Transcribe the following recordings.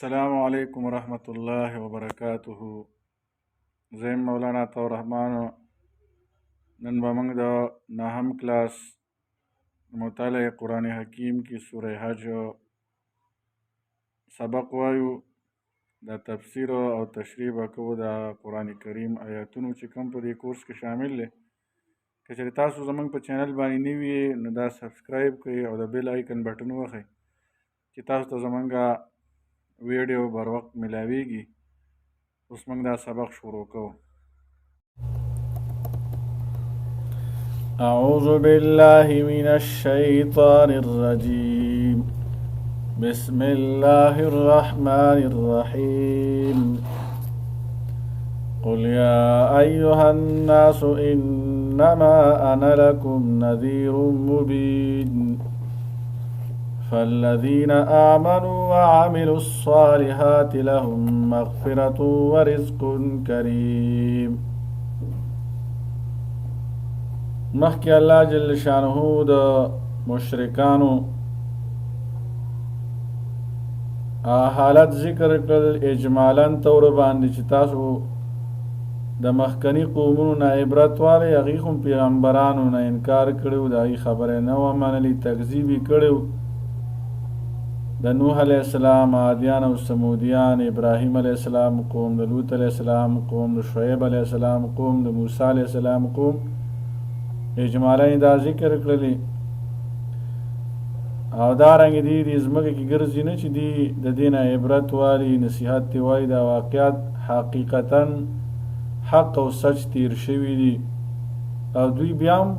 السلام علیکم ورحمۃ الله وبرکاته. زیم مولانا طور رحمان. نن به موږ د 9م کلاس مطالعه قرآن حکیم کی سوره حج سبق وایو. د تفسیر او تشریح به کوو د قرآن کریم آیاتونو چې کوم په دې کورس کې شامل دي. که چېرې تاسو زموږ په چینل باندې نوي یې نو دا سبسکرایب کړئ او د بیل آیکن بټن ووهئ چې تاسو ته زموږ ویډیو بر وخت ملاویږي. اوس موږ دا سبق شروع کوو. أعوذ بالله من الشيطان الرجيم. بسم الله الرحمن الرحيم. قل يا أيها الناس إنما أنا لكم نذير مبين. فالذين آمنوا وعملوا الصالحات لهم مغفرة ورزق كريم. مخکې الله جل شانه د مشرکانو حالت ذکر کړل اجمالاً طور باندې چې تاسو د مخکنی قومونو نه عبرت والی هغوی هم پیغمبرانو نه انکار کړی د هغوی خبرې نه ومنلي، تکذیب یې کړی. د نوح علیه السلام، عادیان او سمودیان، ابراهیم علیه السلام قوم، د لوط علیه السلام قوم، د شعیب علیه السلام قوم، د موسی علیه السلام قوم اجمالاً دا ذکر کړلی. او دارنګې دی د ځمکې کې ګرځي نه چې دی د دې نه عبرت والی، نصیحت تی وایي. دا واقعات حقیقتاً حق او سچ تیر شوي دي او دوی بیا هم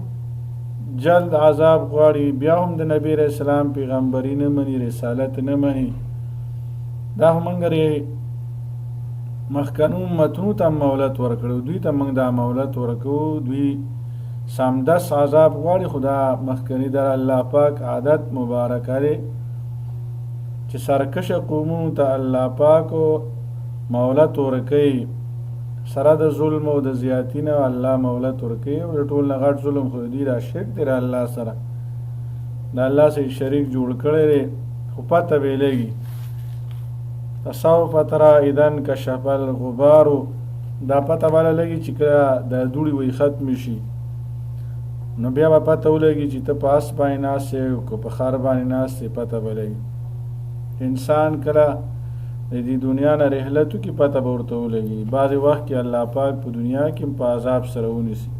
جلد عذاب غواړي، بیا هم د نبی علیه السلام پیغمبري نه مني، رسالت نه مني. دا هم موږ مخکنو امتونو ته مهلت ورکړو، دوی ته موږ دا مهلت ورکوو. دوی سمدس عذاب غواړي، خو دا مخکني در الله پاک عادت مبارکه دی چې سرکشه قومونو ته الله پاک مهلت ورکوي. سره د ظلم او د زیاتی نه الله مهلت ورکوي. او د ټول نه غټ ظلم خو دی دا شرک دی الله سره، د الله سره شریک جوړ کړی دی. خو پته به لګي فسوف ترى اذا انکشف الغبار. دا پته به لګي چې کله د دوړې وی ختم شي نو بیا به پته ولګي چې ته په اس باندې ناست یې او که په خر باندې ناست یې، پته به لګي. انسان کله د دې دنیا نه رحلت وکړي پته به ورته ولګي. بعضې وخت کې الله پاک په دنیا کې هم په عذاب سره ونیسي.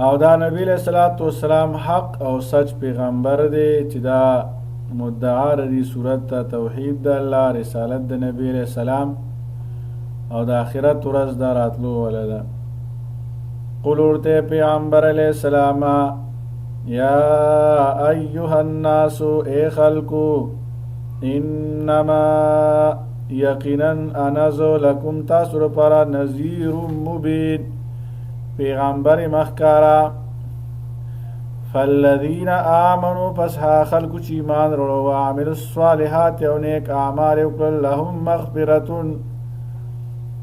او دا نبی علیه الصلاة والسلام حق او سچ پیغمبر دی چې دا مدعا ردی صورت ته توحید د الله، رسالت د نبی علیه السلام او د آخرت ورځ دا راتلو وله ده. قل ورته پیغمبر علیه السلام یا ایها الناس ای خلکو، انما یقینا انا ذو لکم تاسو لپاره نذیر مبین، پیغمبر مخکارا. فالذین آمنوا پس ها خلکو چې ایمان وروړو، وعملوا الصالحات او نیک اعمال وکړل، لهم مغفرة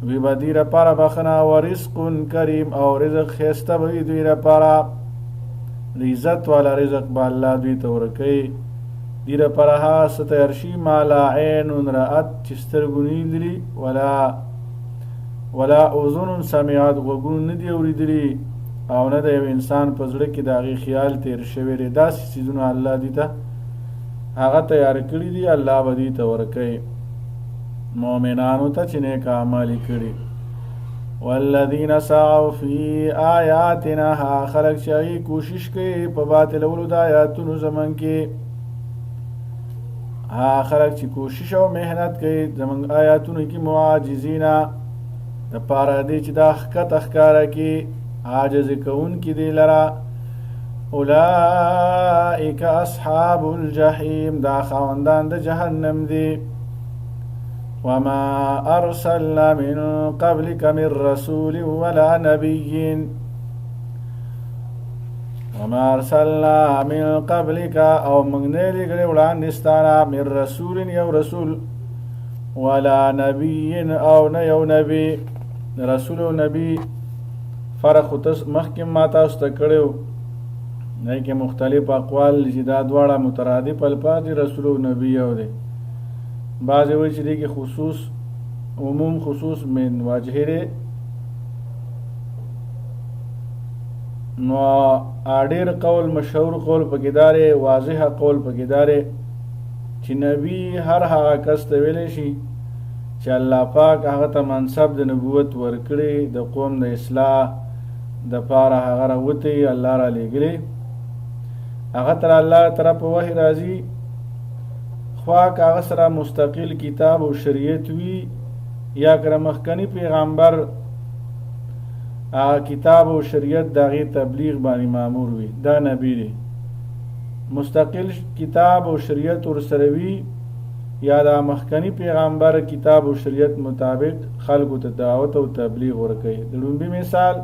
وی به دوی لپاره بخښنه، ورزق کریم او رزق ښایسته به وي دوی لپاره. عزت والا رزق به الله دوی ته ورکوي. دوی لپاره هغه څه تیار شي ما لا عین رأت چې سترګو نه لیدلي، ولا اذن سمعت غوږونو نه دي اورېدلي، او نه د یو انسان په زړه کې د هغې خیال تیر شوی دی. داسې څیزونه الله دوی ته هغه تیار کړي دي، الله به دوی ته ورکوي مؤمنانو ته چې نیک اعمال یې کړي. والذین سعوا فی آیاتنا، هغه خلک چې هغوی کوشش کوي په باطلولو د آیاتونو زموږ کې، هغه خلک چې کوشش او محنت کوي زموږ آیاتونو کې، معاجزینا دپاره دی چې دا ښکته ښکاره کړي عاجز کوونکي دی لره. اولئک اصحاب الجحیم، دا خاوندان د جهنم دی. وما ارسلنا من قبلك من رسول ولا نبي، وما ارسلنا من قبلك او موږ نه لېږلي وړاندې ستا من رسول یو رسول، ولا نبي او نه یو نبي. رسول او نبي فرق خو مخکې ما تاسو ته کړی و، دی کې مختلف اقوال چې دا دواړه مترادف الفاظ دي، رسول او نبی یو دی. بعضې وایي چې دې کې خصوص عموم خصوص من وجه دی، نو ډېر قول مشهور قول پکې دا دی، واضحه قول پکې دا دی چې نبی هر هغه کس ته ویلی شي چې الله پاک هغه ته منصب د نبوت ورکړي، د قوم د اصلاح د پاره هغه راوتی الله را لېږلی، هغه تر الله طرفه وحی راځي، خوا که هغه سره مستقل کتاب او شریعت وي یا که مخکني پیغمبر کتاب او شریعت د هغې تبلیغ باندې مامور وي، دا نبی دی. مستقل کتاب او شریعت ورسره وي یا د مخکني پیغمبر کتاب او شریعت مطابق خلکو ته دعوت او تبلیغ ورکوي. د لومبي مثال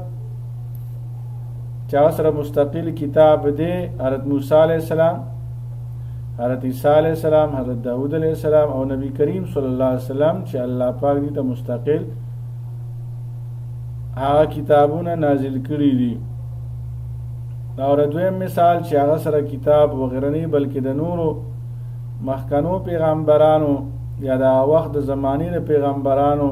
چې هغه سره مستقل کتاب دی حضرت موسی علیه السلام، حضرت عیسی علیه السلام، حضرت داود علیه السلام او نبی کریم صلی الله علیه وسلم چې الله پاک دې ته مستقل هغه کتابونه نازل کړي دي. او دویم مثال چې هغه سره کتاب وغیره نه بلکې د نورو مخکنو پیغمبرانو یا د وخت د زمانې د پیغمبرانو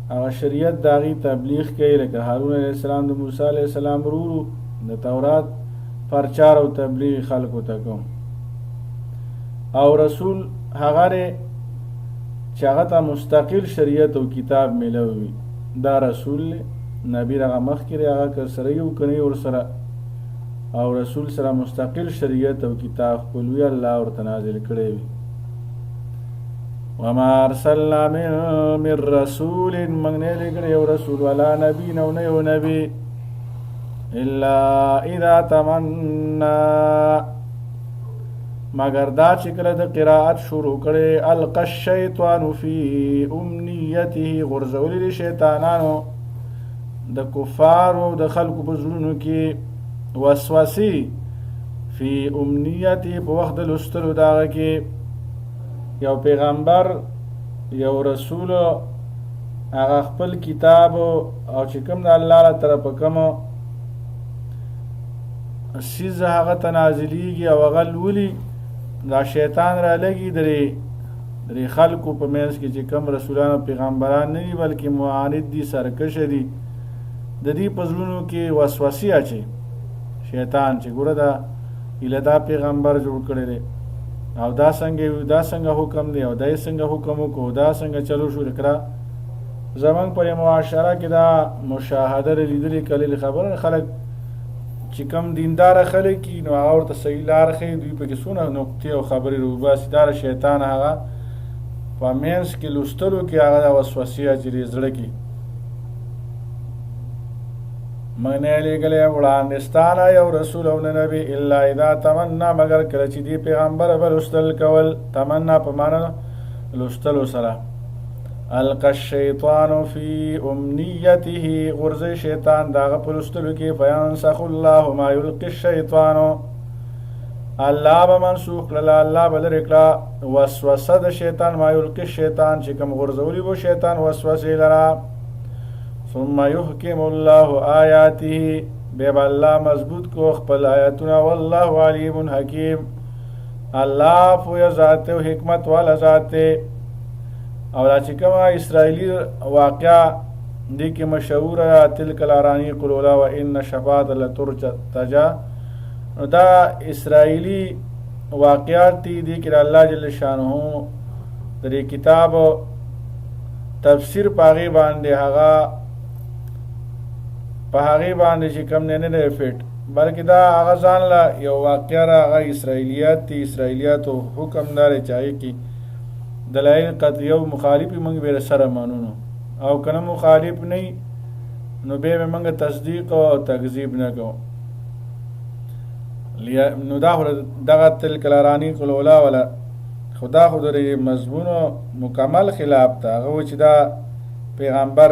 هغه شریعت د هغې تبلیغ کوي، لکه هارون علیه السلام د موسی علیه السلام ورورو د تورات پرچار او تبلیغ خلکو ته کوم. او رسول هغه دی چې هغه ته مستقل شریعت او کتاب میلوي، دا رسول دی. نبی هغه مخکې دی، هغه که سره یو که نه ورسره، او رسول سره مستقل شریعت او کتاب خپل وي، الله ورته نازل کړی وي. وما ارسلنا من رسول، موږ نه لېږلی یو رسول ولا نبي نه نه یو نبي الا اذا تمنا، مگر دا چې کله د قرائت شروع کړي القى الشیطان فی امنیته، غورځولي دي شیطانانو د کفارو د خلکو په زړونو کې وسوسې فی امنیته، په وخت د لوستلو د هغه کې یو پیغمبر یو رسول هغه خپل کتاب او چې کوم د الله له طرفه کوم څیز هغه ته نازلیږي او هغه لولي، دا شیطان را لګي درې خلکو په منځ کې چې کوم رسولان او پیغمبران نه دي بلکې معاند دي، سرکشه دي، د دې په زړونو کې وسوسې اچي شیطان چې ګوره دا ایله دا پیغمبر جوړ کړی دی او دا څنګه حکم دی او دا یې څنګه حکم وکړو، دا څنګه چلو شو. لکه زمونږ په معاشره کې دا مشاهده لیدلې کلي خبره، خلک چې کم دینداره خلک وي نو هغه ورته صحیح لار ښیي، دوی پکې څونه نقطې او خبرې روباسي، دا شیطان هغه په منځ کې لوستلو کې هغه د وسوسې اچوي زړه کې. موږ نه لېږلی وړاندېستانه یو رسول او نه نبي الا اذا تمنا، مگر کله چې دې پیغمبر به لوستل کول، تمنا په معنی لوستلو سره، القى الشیطان فی امنیته، غورځي شیطان د هغه په لوستلو کې، فینسخ الله ما یلقي الشیطان، الله به منسوخ کړله، الله به لرې کړه وسوسه د شیطان، ما یلقي الشیطان چې کوم غورځولی به شیطان وسوسې لره، ثم يحكم الله آیاته، بیا به الله مضبوط کو خپل آیاتونه، والله علیم حکیم، الله پوهه ذات او حکمت والا ذات دی. او دا چې کومه اسرائیلي واقعه دې کې مشهوره تلک الارانیق الاولی و ان شفاعة لترتجى، دا اسرائیلي واقعات دي کې الله جل شانه د دې کتاب تفسیر پاغي باندې هغه په هغې باندې چې کم نه دی فټ، بلکې دا هغه ځان له یو واقعه هغه اسرائیلیات دي، اسرائیلیاتو حکم دار چې هغې کې دلایل قطعي او مخالفې موږ به سره منو، او که نه مخالف نه نو بیا به موږ تصدیق او تکذیب نه کوو. نو دا خو دغه تلک الارانیق الاولی ولا خدا خو د مضمونو مکمل خلاف ده. هغه و چې دا پیغمبر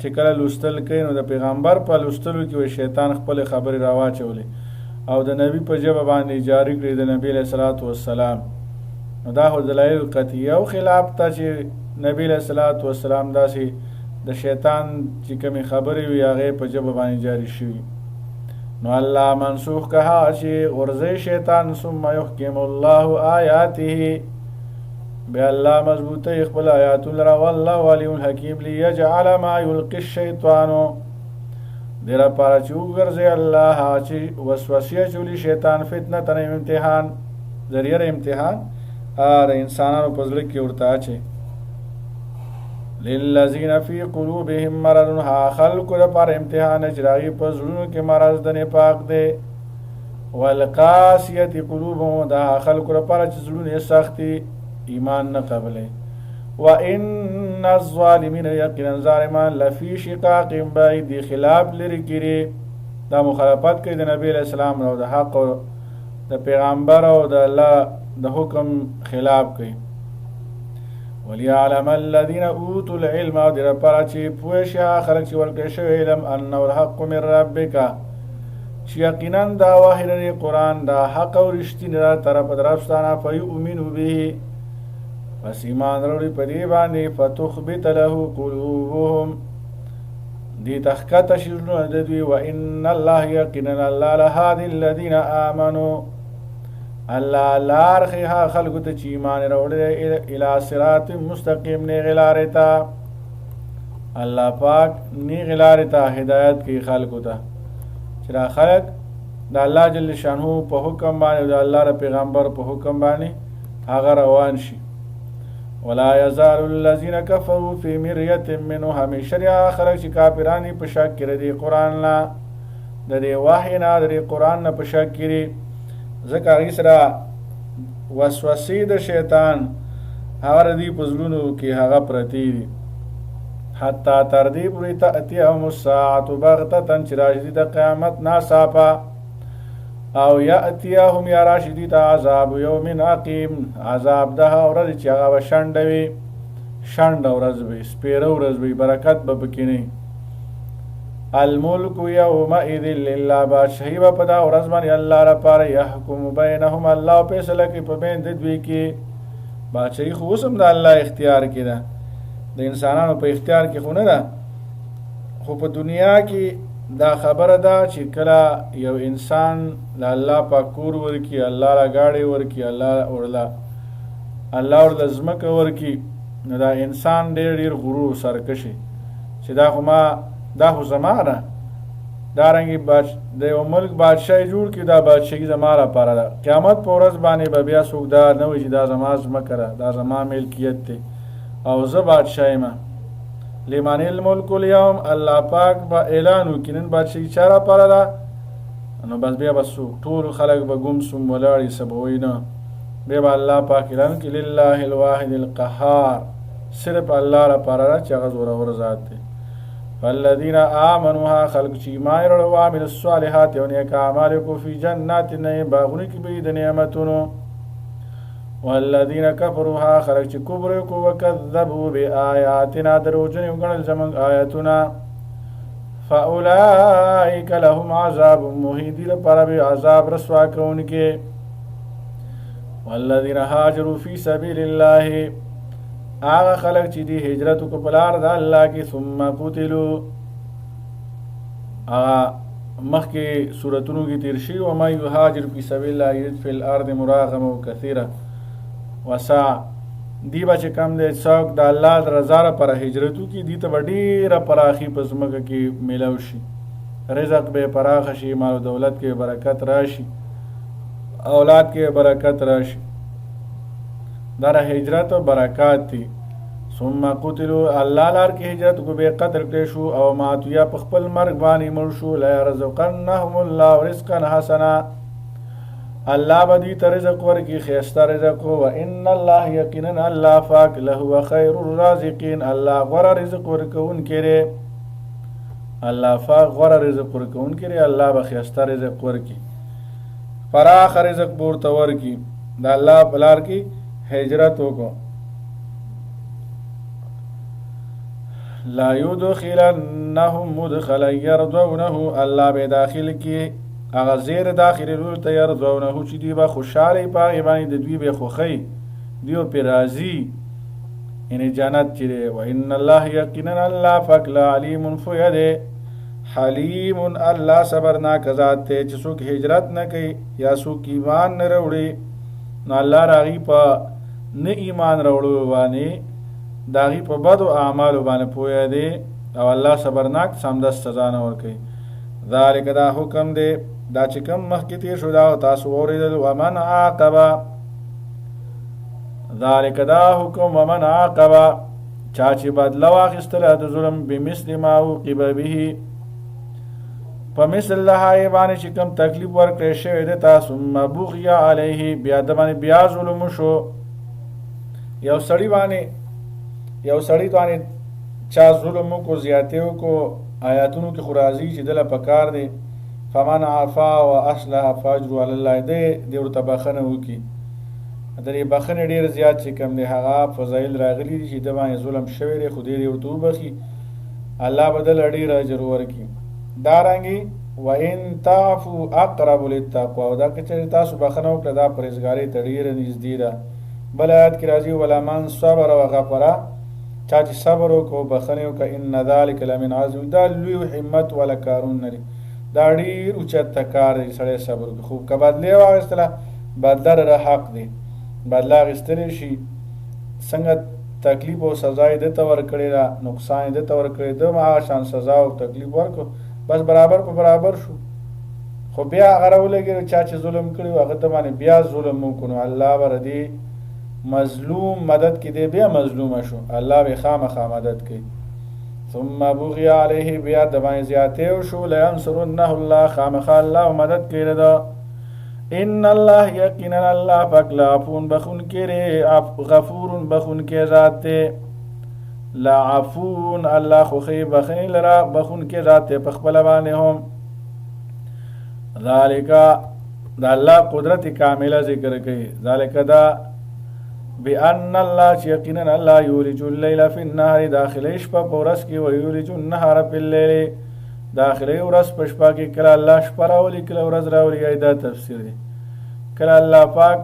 چې کله لوستل کوي نو د پیغمبر په لوستلو کې شیطان خپل خبرې راواچولې او د نبی په ژبه باندې جاری کړي د نبی علیه الصلاۃ والسلام، نو دا خو دلایل قطعیه او خلاف ته چې نبی علیه الصلاۃ والسلام داسې د شیطان چې کومې خبرې وي هغې په ژبه باندې جاری شوي. نو الله منسوخ کها چې غورځي شیطان، ثم يحكم الله آیاته، بیا الله مضبوطی خپل آیاتو لرا والله علیم حکیم لیجعل ما یلقی الشیطانو دیره پارا چه وګرځي الله هغه چې وسوسې اچولي شیطان فتنه تن امتحان ذریعه امتحان د انسانانو په زړه کې ورته اچي للذین فی قلوبهم مرض ها خلقو دپاره امتحان چې راغي په زړونو کې مرض د نفاق دی والقاسیة قلوبهم دا خلقو دپاره چې زړونه یې سخت ایمان نه قبلې وان الظالمین یقینا ظالمان لفی شقاق بعید دی خلاف لري کړي دا مخالفت کوي د نبی علیہ السلام او د حق او د پیغمبر او د الله د حکم خلاف کوي وليعلم الذين اوتوا العلم او د لپاره چې پوه شي خلک چې ورکړي شوی علم انه الحق من ربک چې یقینا دا وحی قرآن دا حق او رښتینی را طرف درفستانه فیؤمنوا به پس ایمان وروړي په دې باندې فتخبت له قلوبهم دې تخکته شرونه د دوی وان الله یقینا الله لهادي الذين امنوا الله لارخها خلق ته چې ایمان وروړي الى صراط مستقیم نه غلارتا الله پاک نه غلارتا هدایت کی خلق ته چې خلق د الله جل شانه په حکم باندې د الله ر پیغمبر په حکم باندې هغه روان شي ولا يزال الذين كفروا في مرية منه همیشه خلق چې کافرانی په شک کې دي قران لا د دې وحی نه د قران نه په شک کې ذکر سره وسوسې د شیطان هغه دی پزلونو کې هغه پرتی دي حتی تر دې پورې تأتيهم الساعة بغتة چې راځي د قیامت ناڅاپه او یأتیهم یا راشدی تا عذاب یوم عقیم عذاب ده ورځ چې هغه شنډوي شنډ ورځ وي سپیره ورځ وي برکت به پکې نه الملک یومئذ لله بادشاهي به په دا ورځ باندې الله لپاره یحکم بینهم الله فیصله کوي په بین د دوی کې بادشاهي خو اوس هم د الله اختیار کې ده د انسانانو په اختیار کې خو نه ده خو په دنیا کې دا خبره ده چې کله یو انسان له الله پاک کور ورکي الله له ګاډي ورکي الله ورله ځمکه ورکي نو دا انسان ډېر غرور سرکشي چې دا خو زما ده دارنګې د یو ملک بادشاهي جوړ کړي دا بادشاهي زما لپاره ده قیامت په ورځ باندې به بیا څوک دا نه وایي چې دا زما ځمکه ده دا زما ملکیت دی او زه بادشاه یم لمن الملک اليوم الله پاک با اعلان وکړي نن بادشاهي چا لپاره ده نو بس بیا به ټول خلک به ګم سم ولاړي څه به وایي نه بیا به الله پاک اعلان وکړي لله الواحد القهار صرف الله لپاره ده چې هغه زورور ذات دی فالذین آمنوا خلق چې ایمان لرل او عمل الصالحات او نیک اعمال کو فی جنات النعیم باغونه کې به د نعمتونو والذین کفروا خلق چې کفر کو وکذبوا بآیاتنا دروژن وګڼل زمونږ آیاتونه فاولئک لهم عذاب مهین دي لپاره به عذاب رسوا کوونکې والذین هاجروا فی سبیل الله هغه خلق چې دی هجرت کو په لار د الله کې ثم قتلوا هغه مخکې سورتونو کې تیر شي او ما یهاجر فی سبیل الله یجد فی الارض مراغما کثیرا وسع دی به چې کم دی څوک د الله د رضا لپاره هجرتو کې دی ته به ډېره پراخي په ځمکه کې میلاو شي رزق به پراخه شي مال و دولت کې برکت راشي اولاد کې برکت راشي دا هجرت و برکات دي ثم قتلوا الله لار کې هجرت کو به قتل کړي شو او ماتو یا په خپل مرګ باندې مړ شو لا يرزقنهم الله رزقا حسنا الله بدی ته رزق ورکي خيسته رزق او ان الله یقینا الله پاک له خير الرازقين الله غره رزق ورکون کړي الله پاک غره رزق ورکون کړي الله به خيسته رزق ورکي فراخ رزق ورته ورکي د الله بلار کې هجرت وکړو لا يدخلنهم مدخلا يرضونه الله به داخل کی هغه زیر داخل ته يرضونه چې دی به خوشاله پای باندې د دوی به خوخی دیو پر راضی ان جنت چره و ان الله یقینا الله فقل علیم فید حلیم الله صبرناک ذات ته چې څوک هجرت نه کوي یا څوک ایمان نه وروړي نو الله راغي په نه ایمان راوړو باندې د هغې په بدو اعمالو باندې پوهه دی او الله صبرناک سمدست سزا نه ورکوي. ذلک دا حکم دی دا چې کوم مخکې تېر شو دا تاسو واورېدل. ومن عاقبه ذلک دا حکم ومن عاقبه چا چې بدله واخیستله د ظلم بمثل ما عوقب به په مثل د هغې باندې چې کوم تکلیف ورکړی شوی دی ته ثم بغی علیه بیا د باندې بیا ظلم وشو. یو سړي باندې چا ظلم وکړو زیاتې وکړو آیاتونو کې خو راځي چې دله پکار دی فمن عفا و اصلح فاجر علی الله دی ورته بخښنه وکړي. د دې بخښنې ډېر زیات چې کوم دی هغه فضایل راغلي دي چې د باندې ظلم شوی دی خو دې ورته وبخي الله به دله ډېر اجر ورکړي. دارنګې وان تعفو اقرب للتقوی او دا که چېرې تاسو بخښنه وکړه دا پرهیزګارۍ ته ډېره نږدې ده. بل آیات کې راځي ولمن صبر وغفره چا چې صبر وکړو بخښنې وکړه ان ذلک لمن عزم دا لوی همت والا کارونه دي دا ډېر اوچته کار دی سړی صبر وکړي. خو که بدلې واخیستله بدله د حق دی بدله اخیستلی شي څنګه تکلیف او سزا یې ده ته ورکړې ده نقصان یې ده ته ورکړی ده هغه شان سزا او تکلیف ورکړو بس برابر په برابر شو. خو بیا هغه راولګېدو چا چې ظلم کړي و هغه ته باندې بیا ظلم وکړو نو الله به ردې مظلوم مدد کې دی بیا مظلومه شو الله به خامخا مدد کوي. ثم بغی علیه بیا د باندې زیاتې وشو لینصرنه الله خامخا الله مدد کوي ده. ان الله یقینا الله پاک لعفون بخونکی دی غفور بخونکی ذات دی. لعفون الله خوښوي بخښنې لره بخونکی ذات دی په خپله باندې هم. ذالک د الله قدرت کامله ذکر کوي. ذالک دا بأن الله چې یقینا الله یولج اللیل فی النهار داخلی شپه په ورځ کې و یولج النهار فی اللیل داخلی ورځ په شپه کې کله الله شپه راولي کله ورځ راولي دا تفسیر دی. کله الله پاک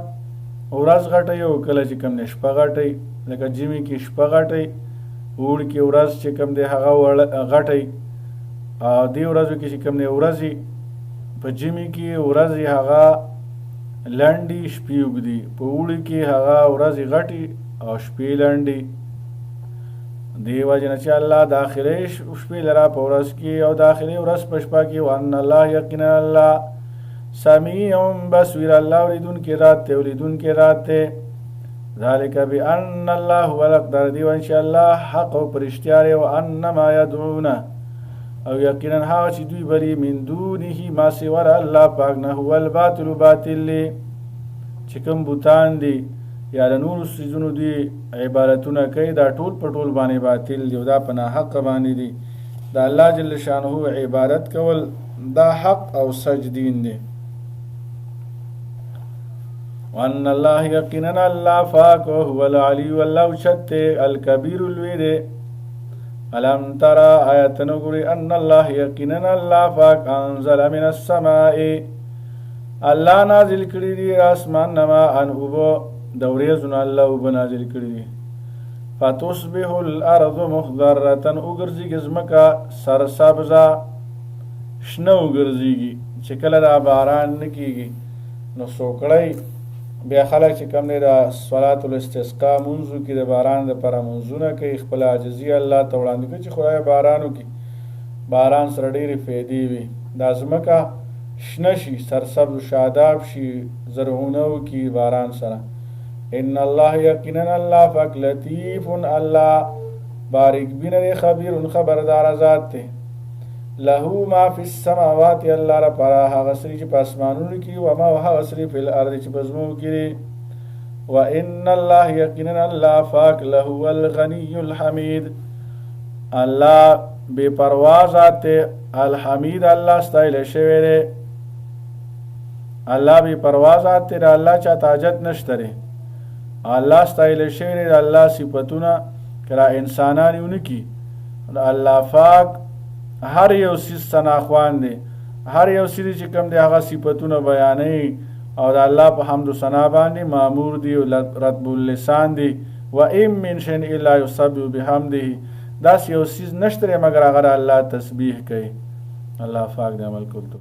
ورځ غټوي او کله چې کوم دی شپه غټوي لکه جمعې کې شپه غټوي اوړي کې ورځ چې کوم دی هغه غټوي او دې ورځو کې چې کوم دی ورځې په جمعې کې ورځې هغه لنډې شپې اوږدي په اوړي کې هغه ورځې غټې او شپې لنډې. دې وجې نه چې الله داخلي شپې لره په ورځ کې او داخلي ورځ په شپه کې وان الله یقینا الله سمیع بصیر الله اوریدونکی ذات دی اوریدونکی ذات دی. ذلک بأن الله هو الأقدار دی و ان شاء الله حق او پرشتیا دی و انما یدعون او یقینا هغه چې دوی بلی من دونه ما سوار الله پاک نه هو الباطل باطل دی چې کوم بوتان دي یا د نورو څیزونو دي عبادتونه کوي دا ټول په ټول باندې باطل دي او دا په ناحق باندې دي. د الله جل شانه عبادت کول دا حق او سج دین دی. وان الله یقینا الله پاک هو العلی والله اوچت الکبیر الوی دی. الم ترى آیت نګوري ان الله یقینا الله پاک انزل من السماء الله نازل کړي دي اسمان نما ان اوبو د وریځونو الله اوبه نازل کړي دي. فتصبح الارض مخضره وګرځي ځمکه سرسبزه شنه وګرځيږي چې کله دا باران نه کیږي نو سوکړی بیا خلک چې کوم دی د صلات الاستسقا منځو کې د باران دپاره منځونه کوي خپل عاجزي الله ته وړاندې کوي چې خدای باران وکړي باران سره ډېرې فایدې وي دا ځمکه شنه شي سرسبز شاداب شي زرغونه وکړي باران سره. ان الله یقینا الله پاک لطیف الله باریک بین دی خبیر خبردار ذات دی. له ما فی السماوات الله لپاره هغه څه چې په اسمانونو کې او ما هغه څه فی الارض چې په ځمکو کې دي. وان الله یقینا الله پاک له الغنی الحمید الله بے پروا ذات الحمید الله ستایل شوی دی. الله بے پروا ذات دی الله چا حاجت نشته دی الله ستایل شوی دی. الله صفاتونه کړه انسانانونه کی الله پاک هر یو سیز ثناخوان دی هر یو سیز چې کوم دی هغه صفاتونه بیانوي او د الله په حمد و ثنا باندې مامور دی او رطب اللسان دی. و ان من شیء الا یسبح بحمده داس یو سیز نشته مگر هغه الله تسبیح کوي. الله پاک دې عمل کول